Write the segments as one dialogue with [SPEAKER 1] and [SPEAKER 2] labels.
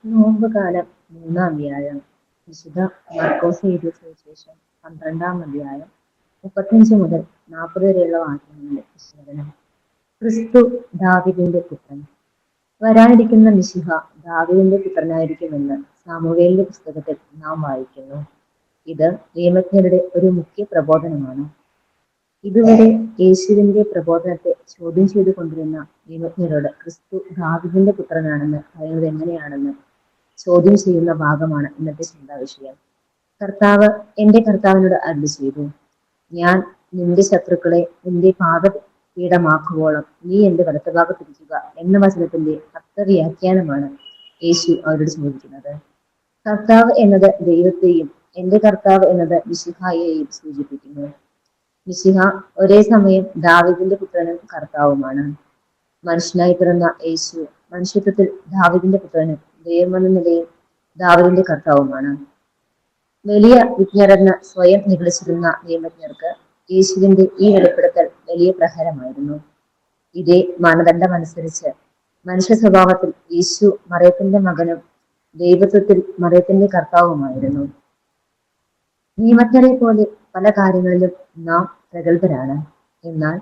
[SPEAKER 1] നോമ്പുകാലം 3-ാം വ്യാഴം. വിശുദ്ധ മർക്കോസ് എഴുതിയ സുവിശേഷം 12-ാം അധ്യായം 35 മുതൽ 40 വരെയുള്ള വാക്യങ്ങളിലെ വിശകലനം. ക്രിസ്തു ദാവീദിന്റെ പുത്രൻ. വരാനിരിക്കുന്ന മിശിഹ ദാവീദിന്റെ പുത്രനായിരിക്കുമെന്ന് സാമുവേലിന്റെ പുസ്തകത്തിൽ നാം വായിക്കുന്നു. ഇത് നിയമജ്ഞരുടെ ഒരു മുഖ്യ പ്രബോധനമാണ്. ഇതുവരെ യേശുവിന്റെ പ്രബോധനത്തെ ചോദ്യം ചെയ്തു കൊണ്ടിരുന്ന നിയമജ്ഞരോട് ക്രിസ്തു ദാവീദിന്റെ പുത്രനാണെന്ന് പറയുന്നത് എങ്ങനെയാണെന്ന് ചോദ്യം ചെയ്യുന്ന ഭാഗമാണ് ഇന്നത്തെ ചിന്താ വിഷയം. കർത്താവ് എന്റെ കർത്താവിനോട് അരുളി ചെയ്തു, ഞാൻ നിന്റെ ശത്രുക്കളെ നിന്റെ പാദപീഠമാക്കുവോളം നീ എന്റെ വലത്തുഭാഗത്തിരിക്കുക എന്ന വചനത്തിന്റെ അർത്ഥവ്യാഖ്യാനമാണ് യേശു അവരോട് ചോദിക്കുന്നത്. കർത്താവ് എന്നത് ദൈവത്തെയും എന്റെ കർത്താവ് എന്നത് മിശിഹായെയും സൂചിപ്പിക്കുന്നു. മിശിഹ ഒരേ സമയം ദാവീദിന്റെ പുത്രനും കർത്താവുമാണ്. മനുഷ്യനായി പിറന്ന യേശു മനുഷ്യത്വത്തിൽ ദാവീദിന്റെ പുത്രനും ദൈവമെന്ന നിലയിൽ ദാവീദിന്റെ കർത്താവുമാണ്. വലിയ വിജ്ഞരെന്ന് സ്വയം നിഗളിച്ചിരുന്ന നിയമജ്ഞർക്ക് യേശുവിന്റെ ഈ വെളിപ്പെടുത്തൽ വലിയ പ്രഹരമായിരുന്നു. ഇതേ മാനദണ്ഡമനുസരിച്ച് മനുഷ്യ സ്വഭാവത്തിൽ യേശു മറിയത്തിന്റെ മകനും ദൈവത്വത്തിൽ മറിയത്തിന്റെ കർത്താവുമായിരുന്നു. നിയമജ്ഞരെ പോലെ പല കാര്യങ്ങളിലും നാം പ്രഗത്ഭരാണ്. എന്നാൽ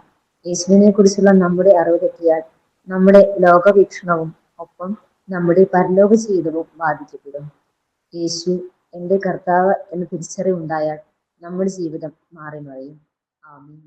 [SPEAKER 1] യേശുവിനെ കുറിച്ചുള്ള നമ്മുടെ അറിവ് തെറ്റിയാൽ നമ്മുടെ ലോകവീക്ഷണവും ഒപ്പം നമ്മുടെ പരലോക ജീവിതവും ബാധിക്കപ്പെടും. യേശു എന്റെ കർത്താവ് എന്ന തിരിച്ചറിവുണ്ടായാൽ നമ്മുടെ ജീവിതം മാറി മറിയും. ആമേൻ.